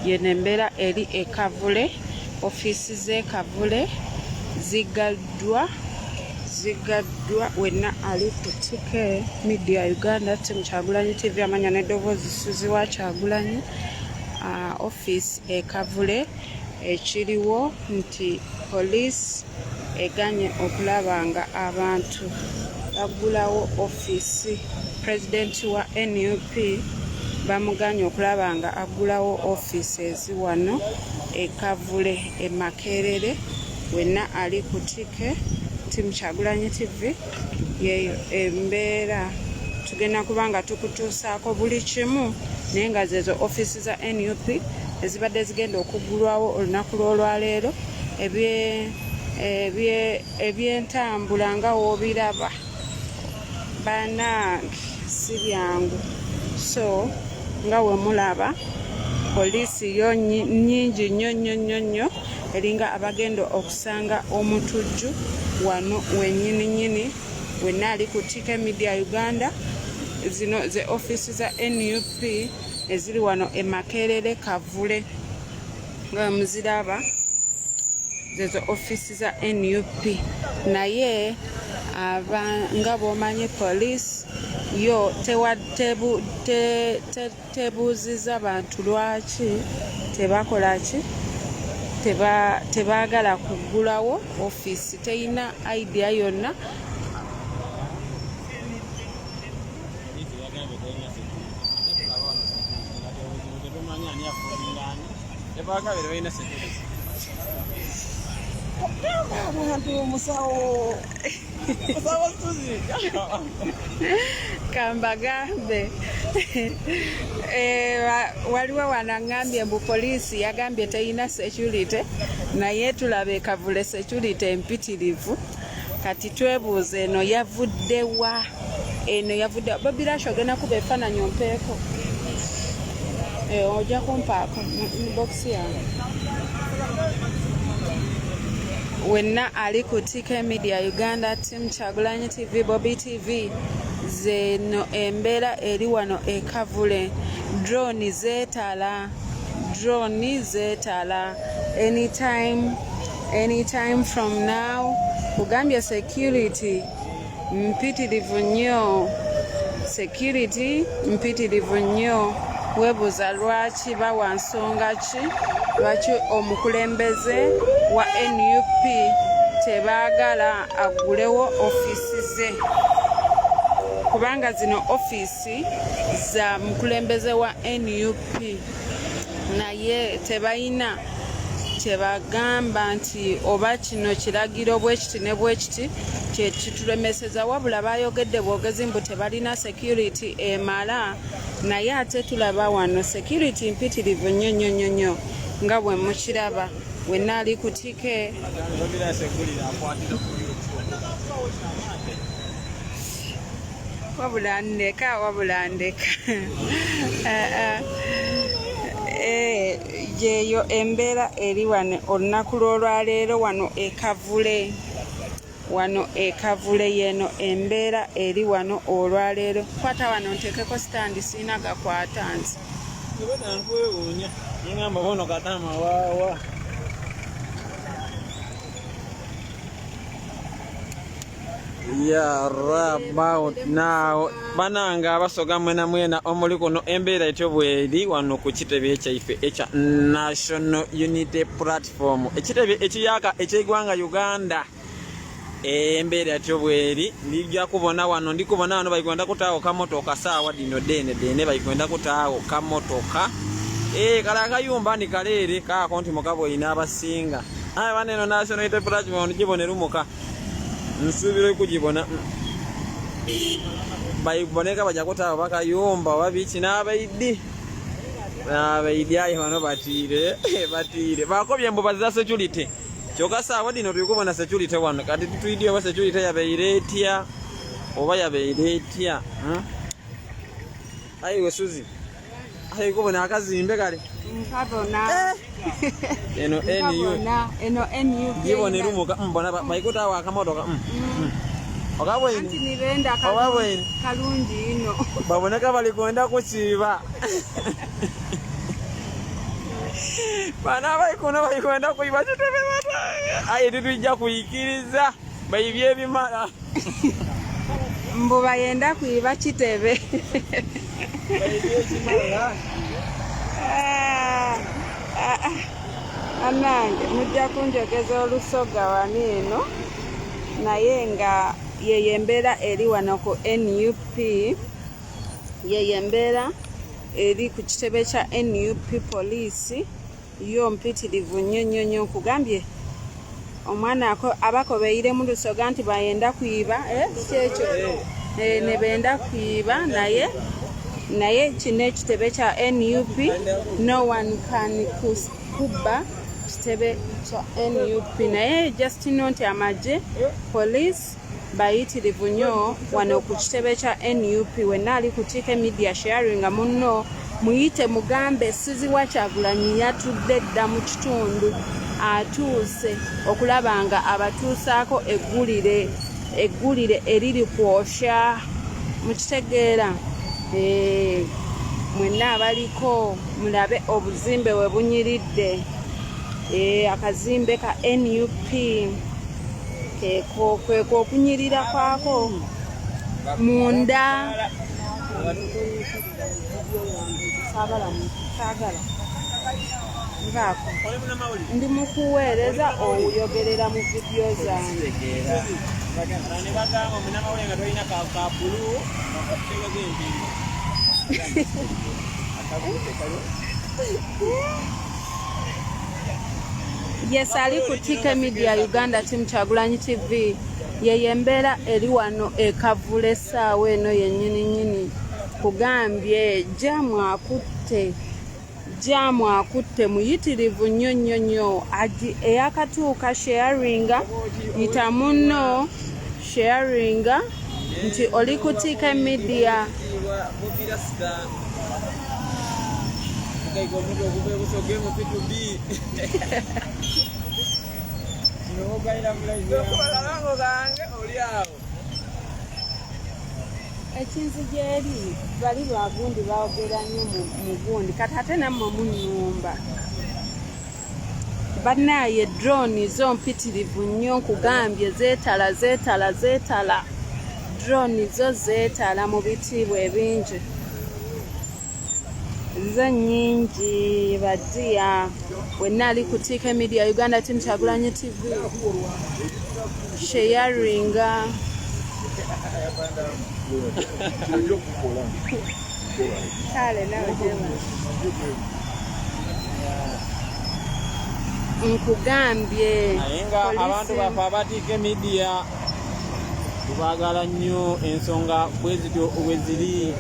yeno embeera eri Kavule. Ofiisi z'e Kavule zigaddwa wenna ali ku tike. Media Uganda, Tim Kyagulanyi TV, amanya n'eddoboozi Suzi wa Kyagulanyi. Ofiisi e Kavule ekiriwo nti poliisi eganye okulaba nga abantu baggulawo ofiisi. Pulezidenti wa NUP bamuganye okulaba nga aggulawo ofiisi eziwano e Kavule e Makerere. Wenna ali ku tike. Tim Kyagulanyi TV yeyo embeera tugenda kubanga tukutuusaako buli kimu, naye nga zezo ofiisi za NUP ezibadde zigenda okuggulwawo olunaku lw'olwaleero. Ebyentambula nga woobiraba bannange si byangu. So nga we mulaba poliisi yo nnyingi nnyo eringa abagenda okusanga omutujju wano wennyini wenna ali ku tike. Media Uganda, zino ze ofiisi za NUP eziri wano e Makerere Kavule nga muziraba zezo ofiisi za NUP. Naye nga bwomanyi poliisi yo tebuuziza bantu lwaki tebakola ki tebaagala kuggulawo ofiisi. Teyina idea yonna. Kambagambe waliwo wanangambye mbu poliisi yagambye teyina security, naye tulaba e Kavule security empitirivu. Kati twebuuza eno yavuddewa? Bobirasho ogenda kuba ebifaananyi ompeeko ojja kumpaako mu bokisi yange. Wenna ali ku tike. Media Uganda, Tim Kyagulanyi TV, Bobby TV, zeno embeera eri wano e Kavule. Drone zeetala anytime from now. Kugambye security mpitirivu nnyo. Weebuuza lwaki bawa nsonga ki, lwaki omukulembeze wa NUP tebaagala aggulewo ofiisi ze, kubanga zino ofiisi za mukulembeze wa NUP. Naye tebayina kyebagamba nti oba kino kiragiro bwekiti ne bwekiti kyekitulemeseza, wabula bayogedde bwogezi mbu tebalina security emala. Naye ate tulaba wano security mpitirivu nnyo nga bwe mukiraba. Wenna ali ku tike. wabula ndeka yeyo embeera eri wano olunaku lw'olwaleero wano e Kavule yeno embeera eri wano olwaleero. Kwata wano nteekeko stand siina gakwata nzi. Yeah, right about now. Bananga abasoga mwena omuli kuno embeera etyo bweri wano ku kitebe ekyaife ekya National Unity Platform. Ekitebe ekiyaka eky'eggwanga Uganda. Embeera etyo bweri ndijja kubona wano, ndikubona wano bayikwenda kutaawo kamotoka saawa dino dene bayikwenda kutaawo kamotoka. Kala akayumba ndi kaleere kaako nti mukabo ina abasinga. Baneno National Unity Platform gibonera umuka. Nsubira kugibona bayiboneka bajja kutaawo bakayumba babiki n'abayidi ayo bano batire bakobye mbu baza security. Kyokka saawa dino tuli kubona security wano, kati tutuyidde oba security yabeire etya oba yabeire etya. Ayiwe Suzi, ayi kubona akazimbe kale nkabona eno NU gibonera umuka mbona bayikutaawo akamotoka. Okabwene nibenda kalungi ino baboneka bali kwenda kukiiba. bana bayikono bayikwenda kuyiba kitebe batanga aye titujja kuyikiriza bayibye ebimala mbu bayenda kuyiba kitebe bayibye ekimala anange mujja kunjogeza olusoga wano eno naye nga yeyembeera eri wano ku NUP yeyembeera eri ku kitebe kya NUP poliisi yo mpitirivu nnyo nkugambye omwana abakobeire mu lusoga nti bayenda kuyiba kyekyo ne benda kuyiba naye kino ekitebe kya NUP no one can kubba kitebe kya NUP naye just know nti amagye police bayitirivu nnyo wano ku kitebe kya NUP wenna ali kutika media sharing munno muyite mugambe Siziwa Kyagulanyi yatudde dda mu kitundu atuuse okulaba nga abatuusaako eggulire eriri kwosha mukitegeera mwenna abaliko mulabe obuzimbe we bunyiridde akazimbe ka NUP kweko okunyirira kwako munda saagala ngaako ndi mukuweereza oyogerera mu vidiyo zange yes ali ku TK Media Uganda Team Kyagulanyi TV yeyembeera eri wano ekavula essaawa eno yennyini kugambye jamu akutte muyitirivu nnyo eyakatuuka sharinga yita munno sharinga nti oli ku TK Media ekinzige eri bali bagundi baogera nnyo mu gundi kati ate nammwe munnumba bannaye drone zo mpitirivu nnyo nkugambye zeetala drone zo zeetala mu bitiibwa ebingi zo nnyingi badiya wenna ali ku TK Media Uganda Team Kyagulanyi TV sharinga kale nawe jema nkugambye naye nga abantu bafe aba TK Media tubaagala nnyo ensonga bwe zityo weziri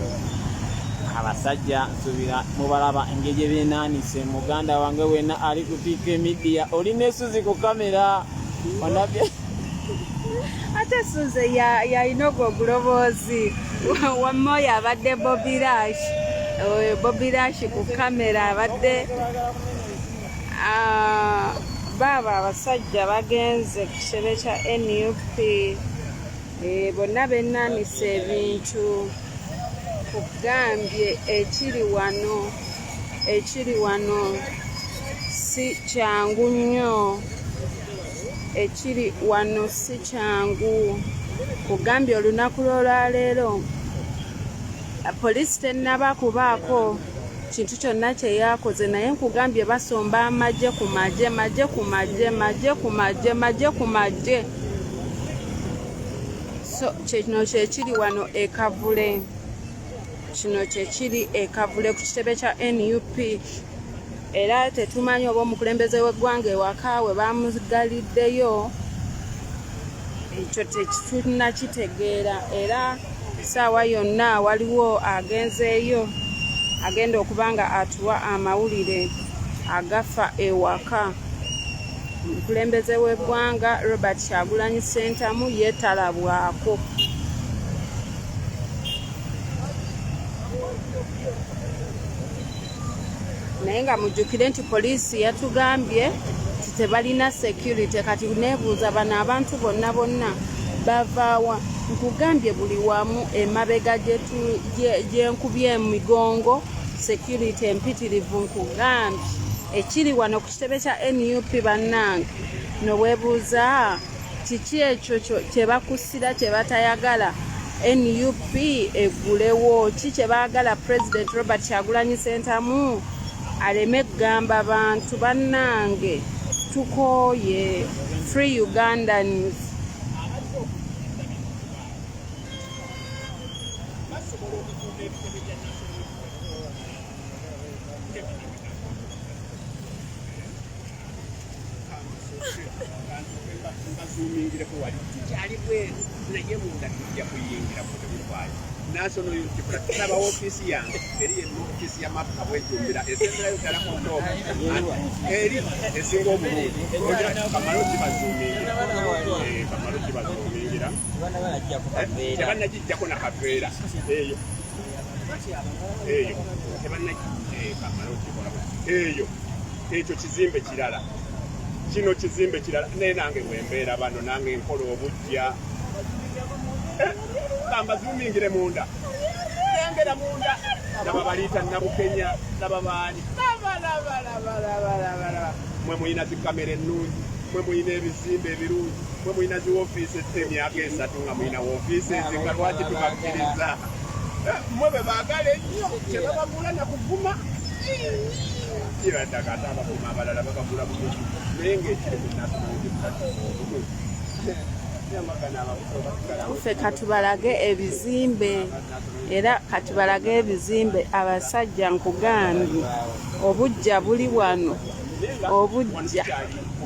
abasajja nsubira mubalaba engeri gye beenaanise muganda wange wenna ali ku TK Media olina Suzi ku kamera onabye ate Suze yalina ogwo oguloboozi wammoyo abadde Bobby Rush ku kamera abadde baaba abasajja bagenze ku kitebe kya NUP bonna beenaanise ebintu kugambye ekiri wano si kyangu nnyo ekiri wano si kyangu kugambye olunaku lwolwaleero poliisi tennaba kubaako kintu kyonna kye yakoze naye nkugambye basomba amagye ku magye so kino kyekiri wano ekavule ku kitebe kya NUP era tetumanyi oba omukulembeze w'eggwanga ewaka we bamugaliddeyo ekyo tetunakitegeera era saawa yonna waliwo agenzeeyo agenda okuba nga atuwa amawulire agafa ewaka omukulembeze w'eggwanga Robert Kyagulanyi Ssentamu yeetalabwako naye nga mujjukire nti poliisi yatugambye tebalina security kati neebuuza bano abantu bonna bavaawa nkugambye buli wamu emabega gyenkubye emigongo security empitirivu nkugambye ekiri wano ku kitebe kya NUP bannange nobwebuuza kiki ekyo kye bakusira kye batayagala NUP eggulewo ki kye baagala President Robert Kyagulanyi Ssentamu aleme gamba bantu bannange tukooye free Ugandans. National Unity Platform office yange eri office ya map abwejumbira esembera yo kala kondo eri esingo obulungi kamaloti bazumingira tebanagijjako na kaveera eyo kamaloti eyo ekyo kizimbe kirala kino kizimbe kirala naye nange bwembeera bano nange nkola obujja kamba zumingire munda engera munda naba balita nabukenya naba bali mwe muyina zikamera ennungi mwe muyina ebizimbe ebirungi mwe muyina zi office emyaka esatu nga muyina office nga lwaki tubakkiriza mwe be baagala ennyo kye babagula nakuvuma kibaddakata abavuma abalala babagula bulungi naye ngaekiri munasonaobumu Uffe katubalage ebizimbe era katubalage ebizimbe abasajja nkugambye obujja buli wano obujja kikyali ku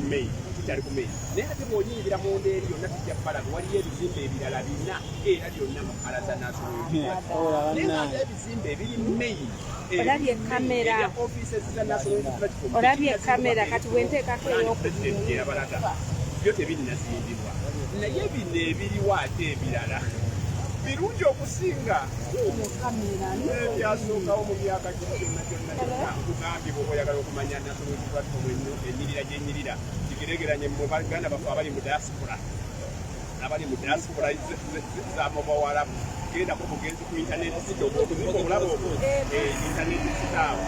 meyi naye ate bw'onyingira munda eri yonna tujja kubalaga waliyo ebizimbe ebirala bina era byonna mu kkala za naye ebizimbe ebiri mu meyi olabye kamera olabye kamera kati bwenteekako ey'okubalaga byo tebinnazimbibwa naye bino ebiriwo ate ebirala birungi okusinga ebyasookawo mu myaka gyonna kugambye bwoba oyagala okumanya national platform enyirira gyenyirira kigeregeranye mu baganda baffe abali mu diaspora zamubawalabu gendako mugenzi ku intaneti site okuzika obulabo obwo intaneti sitaawo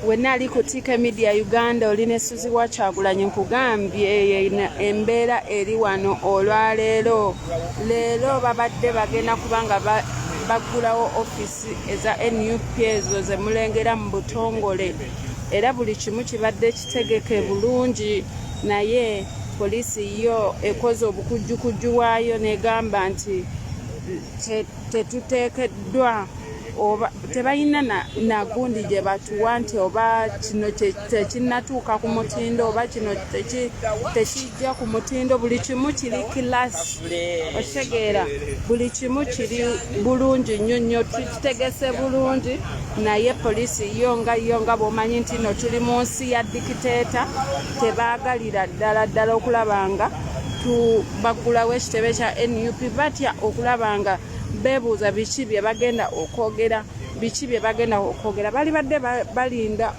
wenna ali ku TK Media Uganda olina Suzi wa Kyagulanyi nkugambye embeera eri wano olwaleero leero babadde bagenda kubanga baggulawo ofisi eza NUP ezo ze mulengera mu butongole era buli kimu kibadde kitegeke bulungi naye poliisi yo ekoze obukujjukujju waayo negamba nti tetuteekeddwa oba tebalina nagundi gye batuwa nti oba kino tekinnatuuka ku mutindo oba kino tekijja ku mutindo buli kimu kiri kilasi otegeera buli kimu kiri bulungi nnyo nnyo tukitegese bulungi naye poliisi yo nga bw'omanyi nti no tuli mu nsi ya dikiteeta tebaagalira ddala okulaba nga baggulawo ekitebe kya NUP batya okulaba nga beebuuza biki bye bagenda okwogera bali badde balinda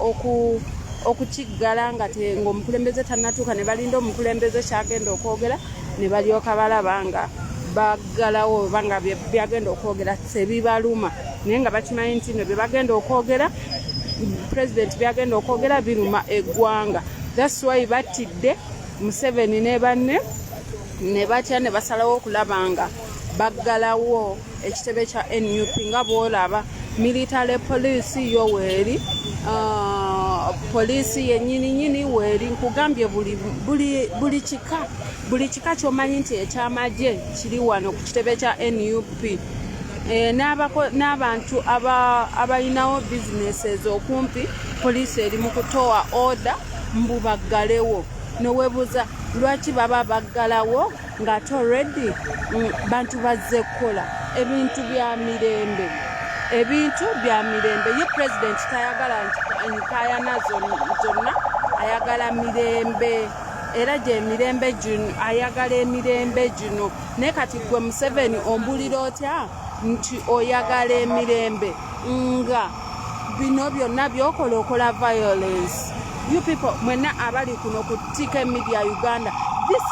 okukiggala nga ng'omukulembeze tannatuuka ne balinda omukulembeze kyagenda okwogera ne balyoka balaba nga baggalawo oba nga byagenda okwogera tebibaluma naye nga bakimanyi nti no bye bagenda okwogera President byagenda okwogera biruma eggwanga. That's why batidde Museveni ne banne ne batya ne basalawo okulaba nga baggalawo ekitebe kya NUP nga bw'olaba military police yo weeri poliisi yennyini weeri nkugambye buli kika ky'omanyi nti ekyamagye kiri wano ku kitebe kya NUP. N'abantu abalinawo businesses okumpi poliisi eri mu kutowa order mbu baggalewo. Noweebuuza lwaki baba baggalawo ng'ate already bantu bazze kukola ebintu bya mirembe. Ye president tayagala nkayana zonna, ayagala mirembe. Era gye emirembe gino ayagala emirembe gino. Naye kati gwe Museveni ombulira otya nti oyagala emirembe nga bino byonna byokola okola violence. You people mwenna abali kuno ku TK Media Uganda, this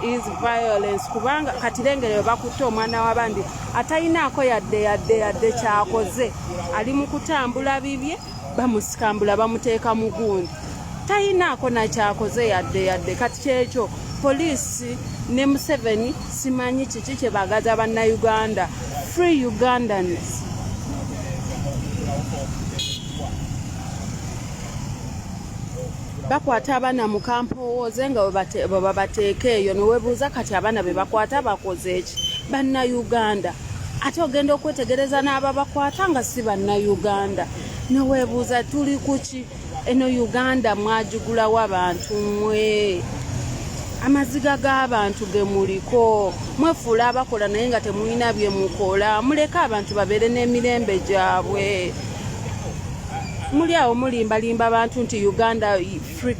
is violence kubanga katirengere bakutte omwana w'abandi atayinaako yadde kyakoze, ali mu kutambula bibye bamusikambula bamuteeka mu gundi, tayinaako nakyakoze yadde. Kati kyekyo poliisi ne Museveni simanyi kiki kye bagaza bannayuganda. Free Ugandans. Bakwata abaana mu kampowooze nga bwe bateeka eyo. Neweebuuza kati abaana be bakwata bakoze eki? Bannayuganda. Ate ogenda okwetegereza n'ababakwata nga si bannayuganda. Neweebuuza tuli kuki? Eno Uganda mwagigulawo abantu mmwe. Amaziga g'abantu ge muliko. Mwefuula abakola naye nga temulina bye mukola. Muleke abantu babeere n'emirembe gyabwe. Muli awo mulimbalimba abantu nti Uganda free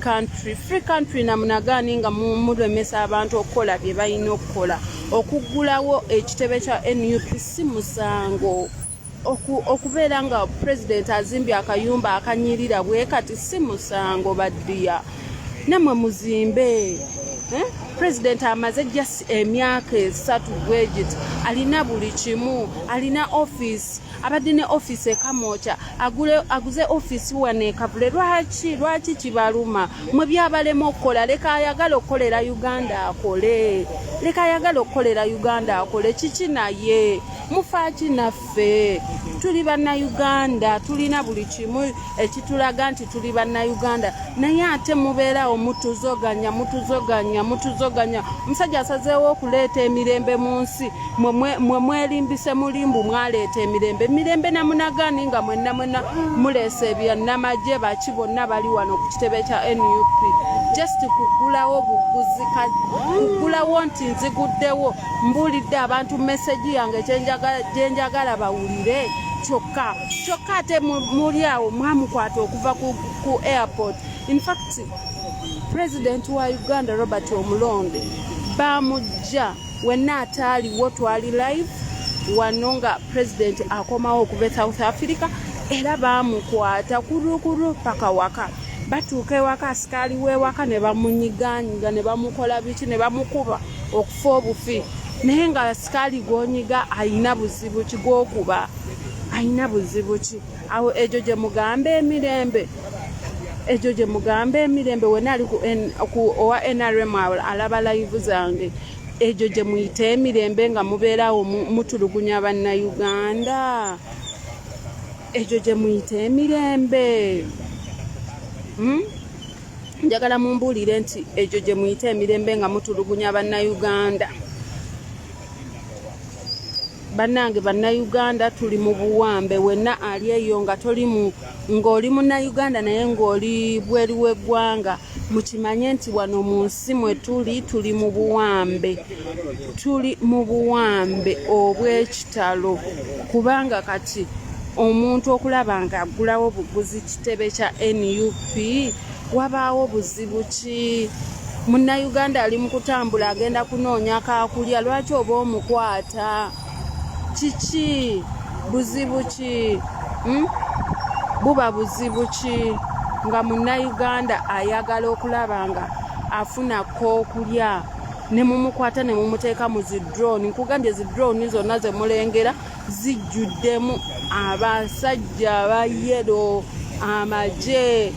country namunagaani nga mulemesa abantu okukola bye balina okukola. Okuggulawo ekitebe kya NUP si musango. Okubeera nga president azimbye akayumba akanyirira bwe kati si musango baddiya. Namwe muzimbe. President amaze just emyaka 3 gwegit, alina buli kimu, alina office, abadde ne office ekamocha, aguze office wane kavule. Lwaki kibaluma? Mwe byabalema okukola, leka ayagala okukolera Uganda akole. Kiki naye? Mufaaki naffe. Tuli bannayuganda, tulina buli kimu ekitulaga nti tuli bannayuganda. Naye ate mubeerawo mutuzoganya. Omusajja asazeewo okuleeta emirembe mu nsi. Mwe mwelimbise mulimbu mwaleeta emirembe. Mirembe namunagaani nga mwenna muleese ebyannamagye baki bonna bali wano ku kitebe kya NUP. Just kugulawo buguzi, kugulawo nti nziguddewo. Mbulidde abantu message yange gyenjagala bawulire. Kyokka ate muli awo mwamukwata okuva ku airport. In fact, President wa Uganda Robert Omulonde bamujja wenna ataaliwo twali live wano nga president akomawo okuva South Africa, era bamukwata kuru paka waka. Batuuka ewaka, asikaali w'ewaka ne bamunyiganyiga ne bamukola biki, ne bamukuba okufa obufi. Naye nga asikaali gw'onyiga alina buzibu ki gw'okuba, alina buzibu ki? Awo egyo gye mugamba emirembe wena ali owa NRM alaba live zange. Egyo gye muyita emirembe nga mubeerawo mutulugunya bannayuganda. Egyo gye muyita emirembe. Njagala mumbuulire nti egyo gye muyita emirembe nga mutulugunya bannayuganda. Bannange bannayuganda tuli mu buwambe. Wenna ali eyo nga ng'oli munnayuganda naye ng'oli bweru w'eggwanga, mukimanye nti wano mu nsi mwe tuli mu buwambe. Tuli mu buwambe obw'ekitalo, kubanga kati omuntu okulaba nga aggulawo buguzi kitebe kya NUP wabaawo buzibu ki? Munnayuganda ali mu kutambula agenda kunoonya kaakulya, lwaki oba omukwata? Kiki? Buzibu ki? Buba buzibu ki nga munnayuganda ayagala okulaba nga afuna k'okulya ne mumukwata ne mumuteeka mu zi drone? Nkugambye zi drone zonna ze mulengera zijjuddemu abasajja aba yero, amagye.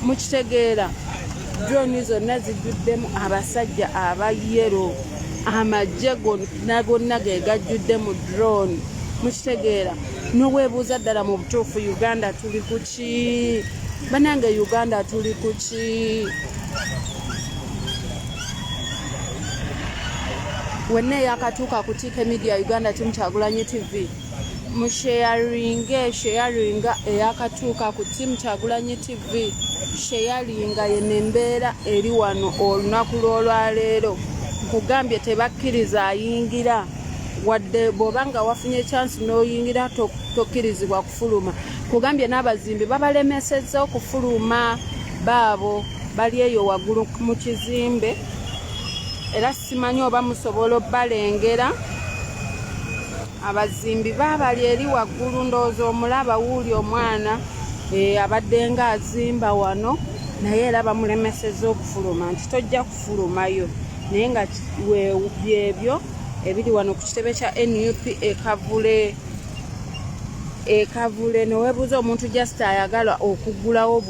Mukitegeera? Drone zonna zijjuddemu abasajja aba yero, amagye gonna ge gajjudde mu drone. Mukitegeera? n'oweebuuza ddala mu butuufu Uganda tuli ku ki bannange Uganda tuli ku ki wenna eyakatuuka ku TK Media Uganda Team Kyagulanyi TV musheyaringa eyakatuuka ku Team Kyagulanyi TV sheyaringa yenembeera eri wano olunaku lw'olwaleero nkugambye tebakkiriza ayingira wadde bw'oba nga wafunye chance n'oyingira tokkirizibwa kufuluma kugambye n'abazimbi babalemesezza okufuluma baabo bali eyo waggulu mu kizimbe era simanyi oba musobola obbalengera abazimbi baabali eri waggulu ndowooza omulaba wuuli omwana abadde nga azimba wano naye era bamulemesezza okufuluma nti tojja kufulumayo naye nga byebyo ebiri wano ku kitebe kya NUP ekavule neweebuuza omuntu just ayagala okuggulawo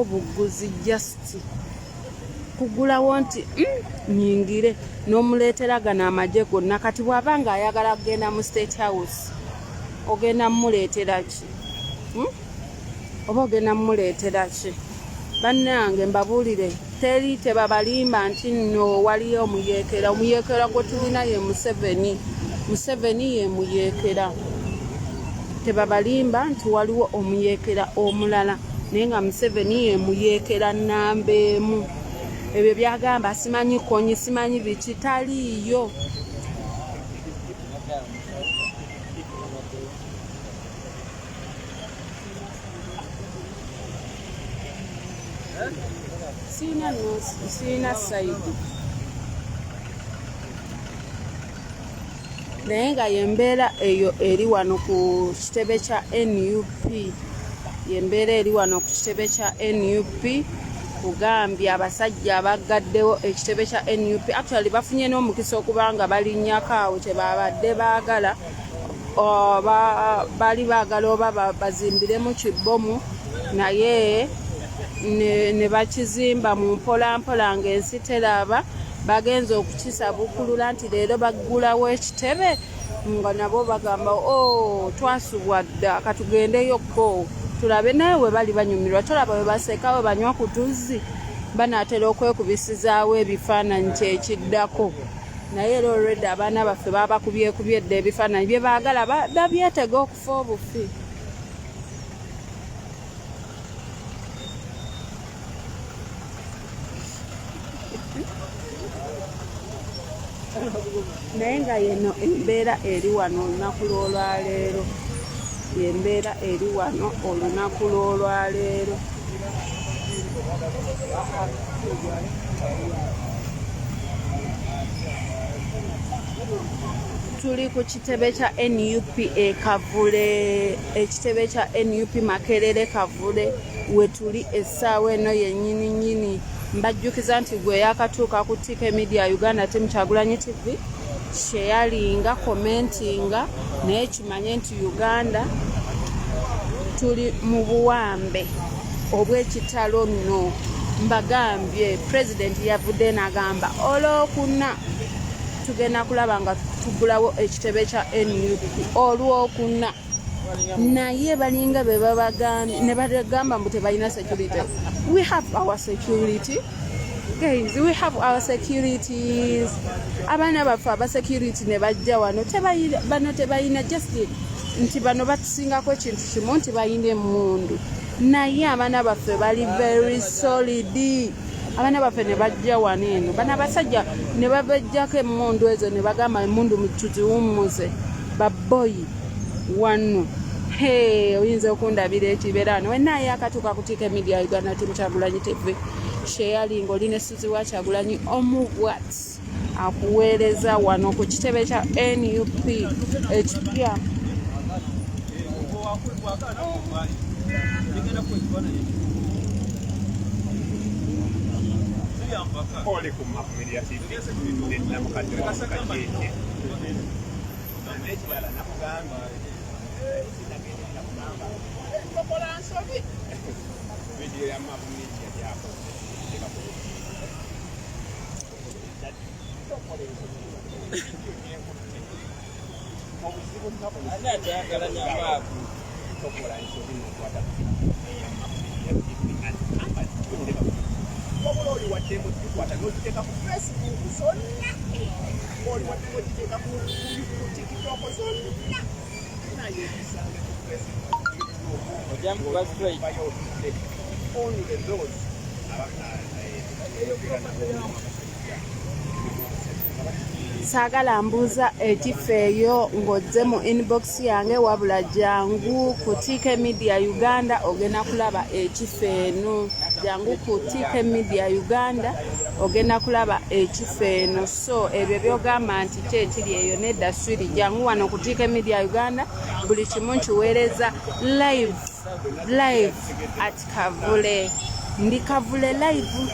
bugguzi just kuggulawo nti nyingire n'omuleetera gano amagye gonna kati bw'aba nga ayagala kugenda mu State House ogenda mumuleetera ki oba ogenda mumuleetera ki bannange mbabuulire teri tebabalimba nti nno waliyo omuyeekera gwe tulina ye Museveni ye muyeekera tebabalimba nti waliwo omuyeekera omulala naye nga Museveni ye muyeekera nnamba emu ebyo byagamba simanyi konyi simanyi biki taliiyo siina saidi naye nga yembeera eyo eri wano ku kitebe kya NUP yembeera eri wano ku kitebe kya NUP kugambye abasajja abagaddewo ekitebe kya NUP actually bafunye n'omukisa okubanga balinnyako awo kyebabadde baagala bali baagala oba bazimbiremu kibomu naye ne bakizimba mu mpolampola ng'ensi teraba bagenze okukisa bukulula nti leero baggulawo ekitebe nga nabo bagamba twasubwa dda katugendeyokko tulabe naye we bali banyumirwa tolaba we baseka we banywa ku tuzzi banaatera okwekubisizaawo ebifaananyi kyekiddako naye era olwedde abaana baffe babakubyekubyedde ebifaananyi bye baagala babyetega okufa obufi naye nga yeno embeera eri wano olunaku lw'olwaleero yembeera eri wano olunaku lw'olwaleero tuli ku kitebe kya NUP ekavule ekitebe kya NUP Makerere kavule we tuli essaawa eno yennyini nnyini mbajjukiza nti gwe yakatuuka ku TK Media Uganda Team Kyagulanyi TV sharinga commentinga naye kimanye nti Uganda tuli mu buwambe obw'ekitalo nno mbagambye president yavudde n'agamba olwokuna tugenda kulaba nga tuggulawo ekitebe kya NUP olwokuna naye balinga be babagambye ne bagamba mbu tebalina security. We have our security guys, we have our securities. Abaana baffe aba security ne bajja wano tebalina just nti bano batusingako ekintu kimu nti balina emmundu naye abaana baffe bali very solid. Abaana baffe ne bajja wano eno bana basajja ne babajjako emmundu ezo ne bagamba emmundu tuziwummuze baboyi wano. Oyinza okundabira ekibeera wano wenna yakatuuka ku TK Media Uganda Team Kyagulanyi TV sharing olina essuzi wa Kyagulanyi omubwat akuweereza wano ku kitebe kya NUP ekipya. Ole ku Makerere TV ne mukadde wa kajeje nekirala nakugamba video ya Makerere yako Saagala mbuuza ekifeeyo ng'ozze mu inbox yange wabula jangu ku TK Media Uganda ogenda kulaba ekifeeno. Jangu ku TK Media Uganda ogenda kulaba ekifeeno. So ebyo byogamba nti kyekiri eyo nedda swiri. Jangu wano ku TK Media Uganda buli kimu nkiweereza live at Kavule. Ndi Kavule live.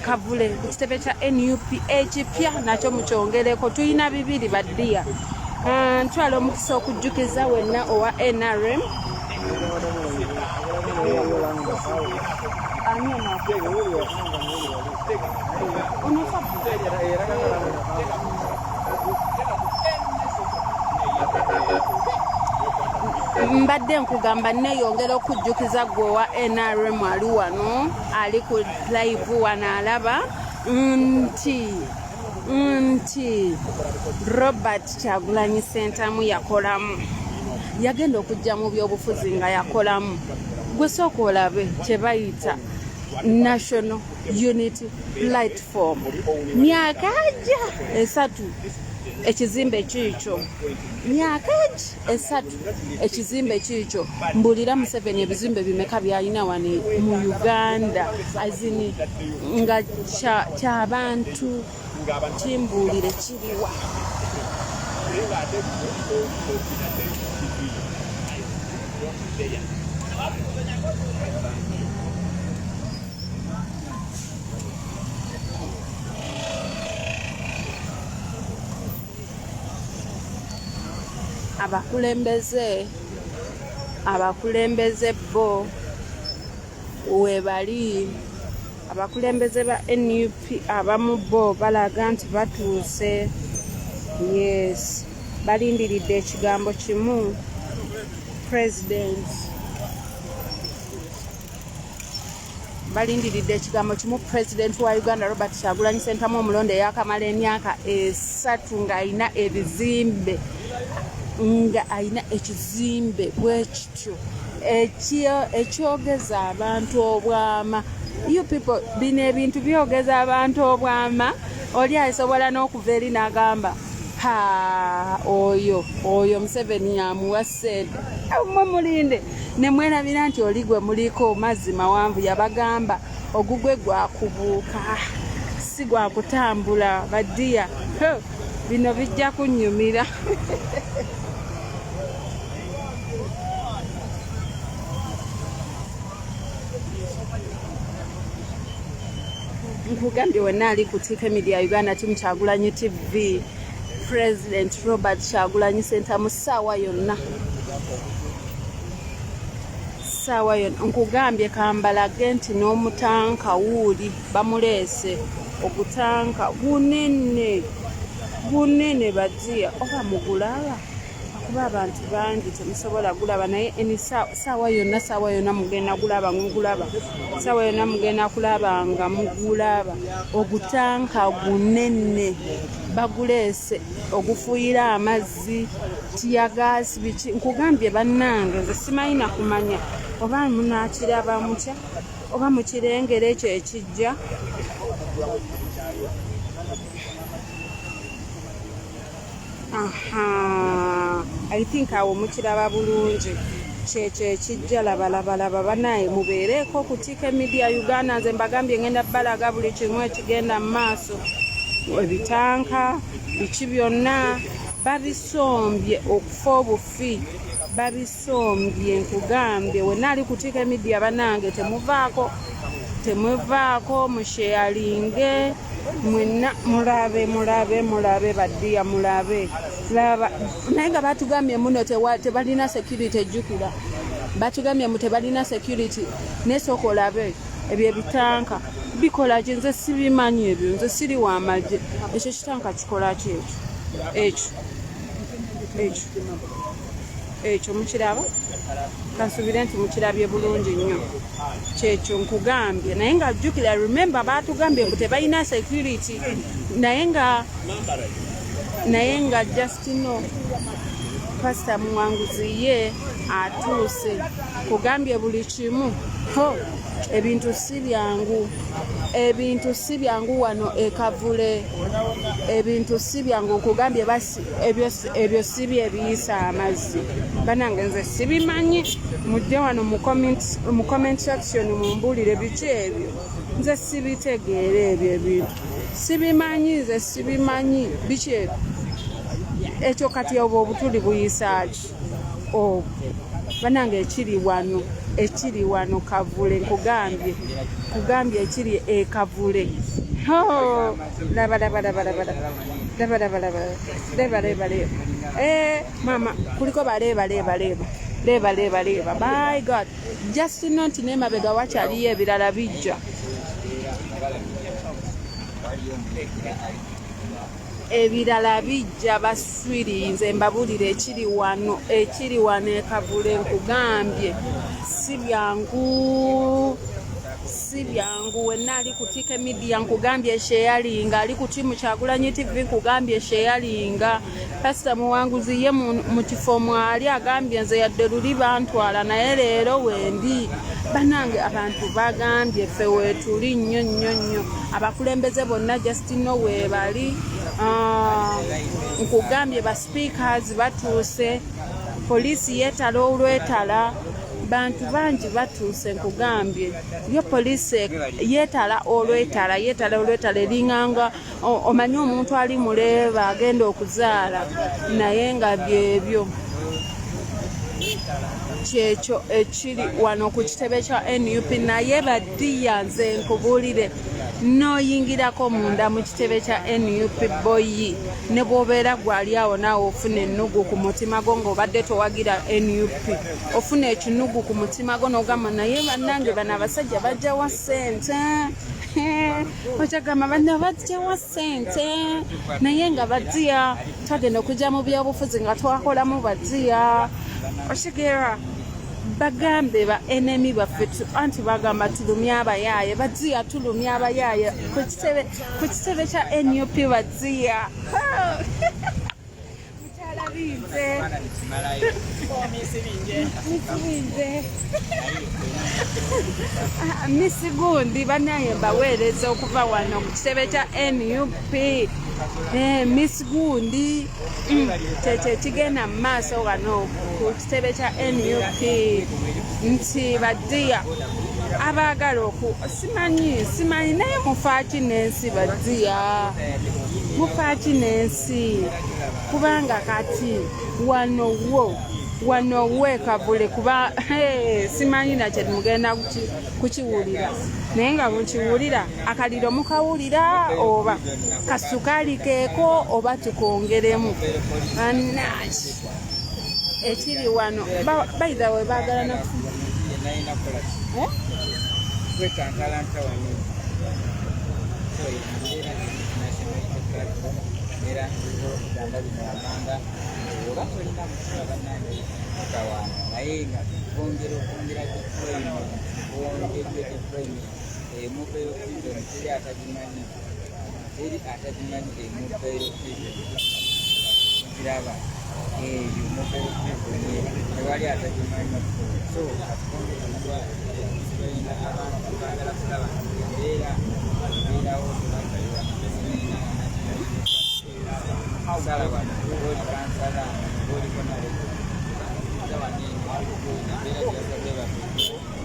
Kavule ku kitebe kya NUP ekipya nakyo mukyongereko. Tulina bibiri baddiya. Ntwala omukisa okujjukiza wenna owa NRM. Mbadde nkugamba nneeyongera okujjukiza gwe wa NRM ali wano ali ku live wano alaba nti Robert Kyagulanyi Ssentamu yakolamu yagenda okujja mu byobufuzi nga yakolamu. Gwe sooka olabe kye bayita National Unity Platform. Myaka gya 3 ekizimbe kiikyo. Myaka esatu ekizimbe kiikyo. Mbulira Museveni ebizimbe bimeka byalina wano mu Uganda azini nga ky'abantu kimbuulire kiriwa. Abakulembeze bo webali. Abakulembeze ba NUP abamu bo balaga nti batuuse. Yes, balindiridde ekigambo kimu president. Balindiridde ekigambo kimu president wa Uganda Robert Kyagulanyi Ssentamu omulonde yakamala emyaka 3 ng'alina ebizimbe. Nga alina ekizimbe bwe kityo ekyogeza abantu obwama. You people bino ebintu byogeza abantu obwama. Oli asobola n'okuva eri n'agamba oyo Museveni yamuwa ssente mwe mulinde ne mwerabira nti oli gwe muliko mazzi mawanvu. Yabagamba ogugwe gwakubuuka si gwa kutambula baddiya. Bino bijja kunnyumira. Nkugambye wenna ali ku TK Media Uganda timu Kyagulanyi TV. President Robert Kyagulanyi Ssentamu ssaawa yonna. Nkugambye kambalage nti n'omutanka wuuli bamuleese. Ogutanka bunene badziya oba mugulaba akuba abantu bangi temusobola gulaba naye saawa yonna mugenda gulaba ngulaba. Saawa yonna mugenda kulaba nga mugulaba. Ogutanka gunene baguleese ogufuuyira amazzi tiyagaasi biki. Nkugambye bannange nze simanyi na kumanya oba munaakiraba mutya oba mukirengera ekyo ekijja. I think awo mukiraba bulungi kyekyo ekijja. Labalaba banaye mubeereeko ku TK Media Uganda. Nze mbagambye ngenda balaga buli kimu ekigenda mu maaso. Ebitanka biki byonna babisombye okufa obufi. Babisombye. Nkugambye wenna ali ku TK Media banange temuvaako musheyalinge mwenna mulabe baddiya mulabe. Naye nga batugambye muno tebalina security ejjukira. Batugambye mu tebalina security. Nesooka olabe ebyo ebitanka bikola ki? Nze sibimanyi ebyo. Nze siri wa magye. Ekyo kitanka kikola ki ekyo? ekyo mukiraba kansubire nti mukirabye bulungi nnyo kyekyo nkugambye naye nga jjukira remember baatugambye nti tebalina security naye nga Justino pasita Muwanguzi ye atuuse kugambye buli kimu ebintu si byangu wano ekavule ebintu si byangu nkugambye basi ebyo si bye biyisa amazzi banange nze sibimanyi mujje wano mu comment section mumbulire biki ebyo nze sibitegeera ebyo ebintu sibimanyi biki ebyo ekyo kati obwo obutuli buyisaki banange ekiri wano kavule nkugambye ekiri ekavule leba mama kuliko baleba by God just not nemabega wakyaliyo ebirala bijja baswirinze mbabulire ekiri wano ekavule nkugambye si byangu wenna ali kutika media nkugambye sheyalinga ali ku timu Kyagulanyi TV nkugambye sheyalinga pasita Muwanguzi ye mu kifo mwali agambye nze yadde luli bantwala naye leero wendi banange abantu bagambye ffe weetuli nnyo abakulembeze bonna Justino weebali nkugambye ba speakers batuuse poliisi yeetala olwetala bantu bangi batuuse nkugambye yo poliisi yeetala olwetala eringanga omanyi omuntu ali muleeba agenda okuzaala naye nga byebyo kyekyo ekiri wano ku kitebe kya NUP naye baddiya nze nkubuulire n'oyingirako munda mu kitebe kya NUP boyi ne bw'obeera gwali awo naawe ofuna ennugu ku mutima gwo ng'obadde towagira NUP ofuna ekinugu ku mutima gwo n'ogamba naye bannange bano abasajja bajjawa ssente okyagamba bano bajjawa ssente naye nga badziya twagenda okujja mu byobufuzi nga twakolamu badziya okigeera bagambe ba enemy baffe anti bagamba tulumye abayaaye badziya tulumye abayaaye ku kitebe kya NUP badziya misi gundi banaye baweereza okuva wano ku kitebe kya NUP Miss Gundi kigenda mu maaso wano ku kitebe kya NUP nti baddiya abaagala simanyi naye mufaaki n'ensi baddiya mufaaki n'ensi kubanga kati wano wekavule kuba simanyi nakye mugenda kukiwulira naye nga mukiwulira akaliro mukawulira oba kasukaali keeko oba tukongeremu anaki ekiri wano bayiza we baagala nakufuna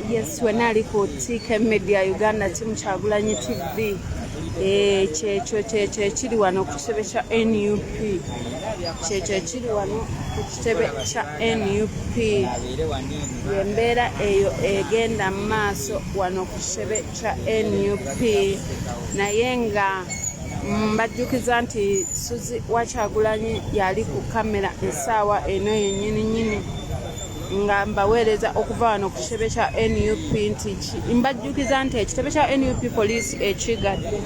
Yes, when I go TK Media Uganda team Kyagulanyi TV kyekyo ekiri wano ku kitebe kya NUP kyekyo ekiri wano ku kitebe kya NUP embeera eyo egenda mu maaso wano ku kitebe kya NUP naye nga mbajjukiza nti Suzi wa Kyagulanyi yali ku kamera essaawa eno yennyini nga mbaweereza okuva wano ku kitebe kya NUP nti mbajjukiza nti ekitebe kya NUP poliisi ekigadde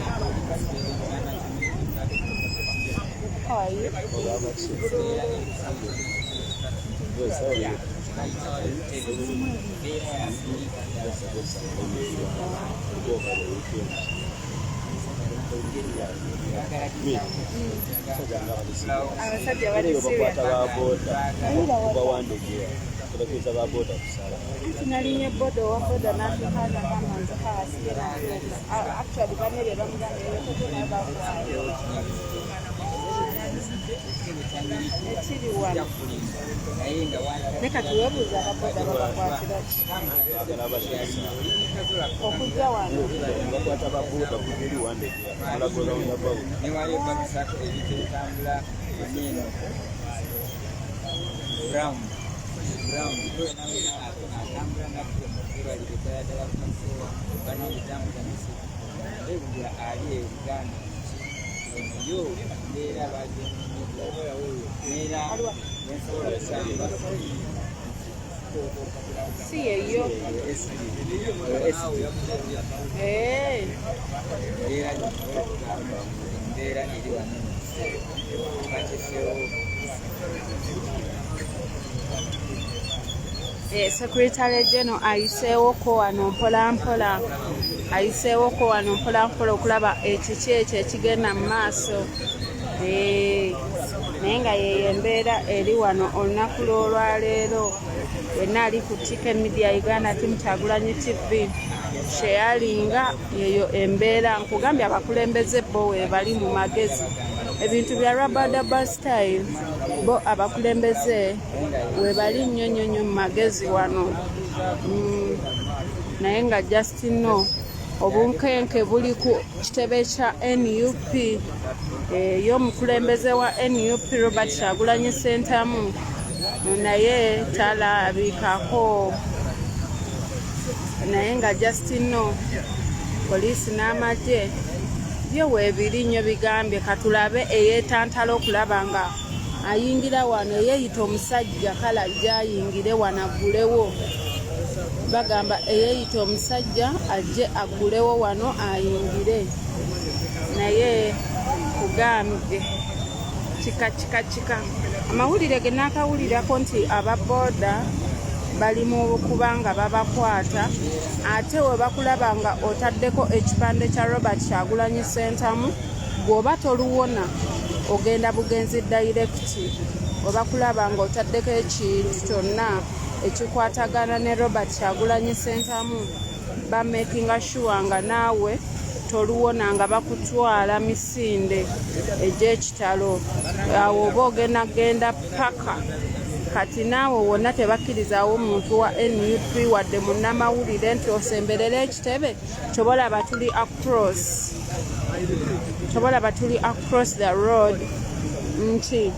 How are you? Abasajja bali serious. Nalinye boda wa boda n'atukana n'amanzi kaasira. Actually banere bamugambye yokote n'abakusayo. Ekiri wano. Leka tuwebuuza ababoda babakwatira ki? Okujja wano. Bakwata baboda kugeri wande. Alagola onyabawo. Newali bakisako ebitambula enino. Brown. Atambula nakyo mukirwali kitayagala kumusera. Bano bitambula nisi. Ebyo ali e Uganda. Yo mbeera bagenera n'ensobola esamba. Si eyo. Embeera eri wano. Secretary General ayiseewoko wano mpolampola okulaba ekiki ekyo ekigenda mu maaso. Naye nga yeyo embeera eri wano olunaku lw'olwaleero. Wenna ali ku Ticket Media Uganda Team Kyagulanyi TV sheyalinga yeyo embeera. Nkugambye abakulembeze bo webali mu magezi. Ebintu bya rabadaba style bo abakulembeze webali nnyo mu magezi wano. Naye nga Justin no obunkenke buli ku kitebe kya NUP. Y'omukulembeze wa NUP Robert Kyagulanyi Ssentamu naye talabikako. Naye nga Justin no poliisi n'amagye byo weebiri nnyo bigambye katulabe eyeetantala okulaba nga ayingira wano eyeeyita omusajja kale ajje ayingire wano aggulewo. Bagamba eyeeyita omusajja ajje aggulewo wano ayingire. Naye kugambye kika amawulire ge naakawulirako nti ababoda bali mu kubanga babakwata ate we bakulaba nga otaddeko ekipande kya Robert Kyagulanyi Ssentamu bw'oba toluwona ogenda bugenzi direct. We bakulaba nga otaddeko ekintu kyonna ekikwatagana ne Robert Kyagulanyi Ssentamu bamakinga sure nga naawe toluwona nga bakutwala misinde egy'ekitalo. Awo oba ogenda paka. Kati naawe wonna tebakkirizawo omuntu wa NUP wadde munnamawulire nti osemberera ekitebe kyobalaba tuli across the road nti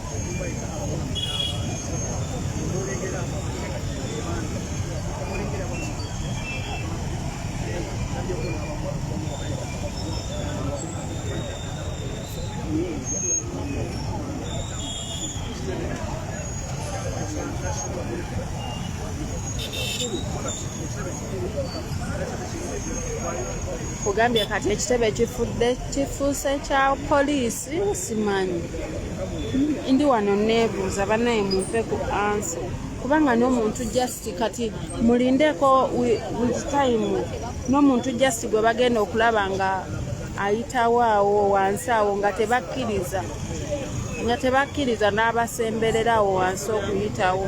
kugambye kati ekitebe kifuuse kya poliisi simanyi. Ndi wano neebuuza bannaye mumpe ku ansa kubanga n'omuntu just kati mulindeko with time n'omuntu just gwe bagenda okulaba nga ayitawo awo wansi awo nga tebakkiriza n'abasemberera awo wansi okuyitawo.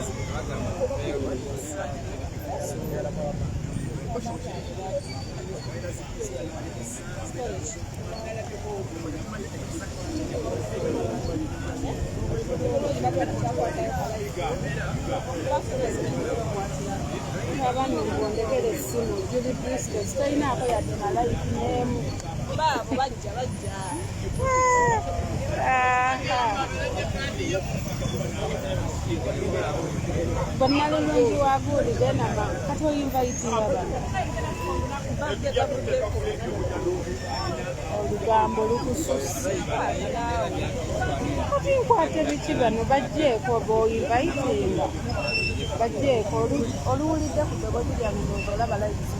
Bannalulungi wabuulidde nama kati oyinvayitinga bano olugambo lukususse kati nkwate biki bano bajjeeko b'oyinvayitinga bajjeeko oluwulidde ku ddoboozi lyange olaba layisi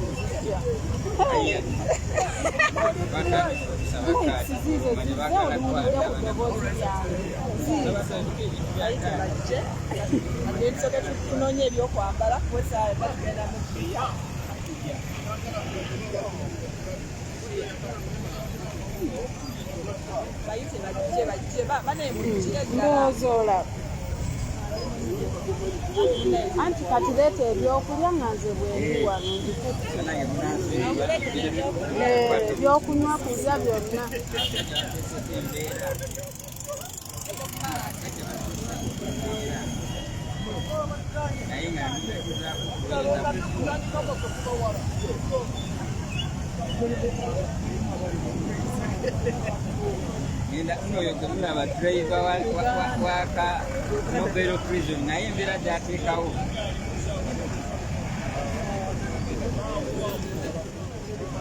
tunonye ebyokwambala kuwesaale batugenda mu bbiya bayite banemukire ndowooza anti katuleeta ebyokulya nga nze bwendi wano ebyokunywa kulya byonna oyo temulaba driver waka mobile prison naye embeera gyateekawo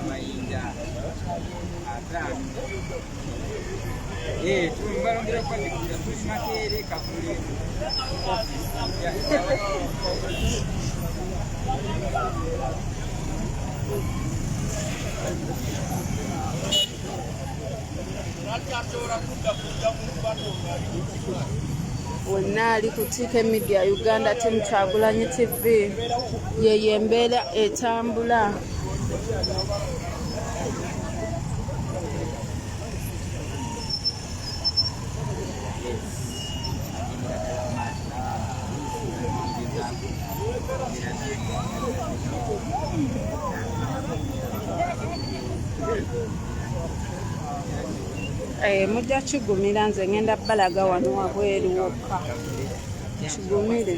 mayinja 5 balongera okwandikulira kuli Makerere Kavule wonna ali ku TK Media Uganda Team Kyagulanyi TV yeyo embeera etambula mujja kigumira nze ngenda balaga wano wabweru wokka kigumire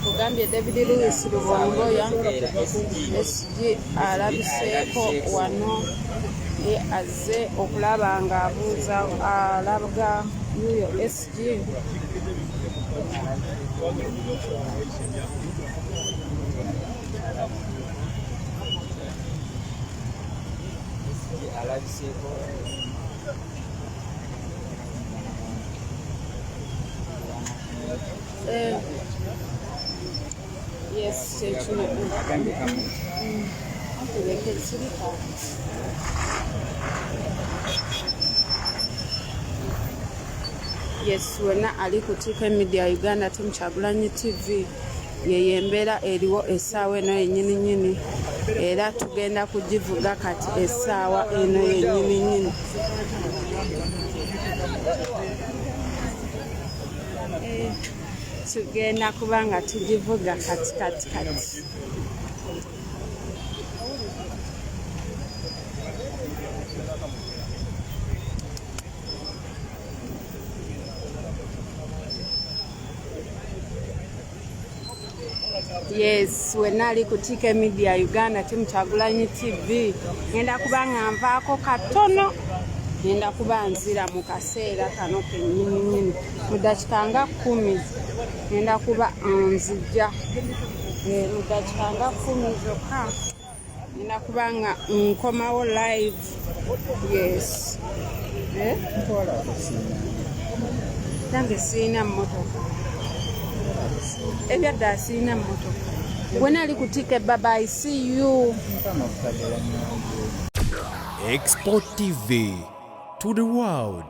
Kugambye David Lewis Lubongoya SG alabiseeko wano ye azze okulaba ng'abuuza alaga yuyo SG alabiseeko yes ekino yes wena ali ku TK Media Uganda Team Kyagulanyi TV yeyo embeera eriwo essaawa eno yennyini nnyini era tugenda kugivuga kati essaawa eno yennyini nnyini tugenda kuba nga tugivuga kati yes wena ali ku TK Media Uganda Team Kyagulanyi TV ngenda kuba nga nvaako katono ngenda kuba nzira mu kaseera kano kennyini nnyini mu dakika nga 10 ngenda kuba nzija mu dakika nga 10 zokka ngenda kuba nga nkomawo live yes nange siina mmotoka ebyadda siina mmotoka wena ali ku TK bye see you Export TV to the world.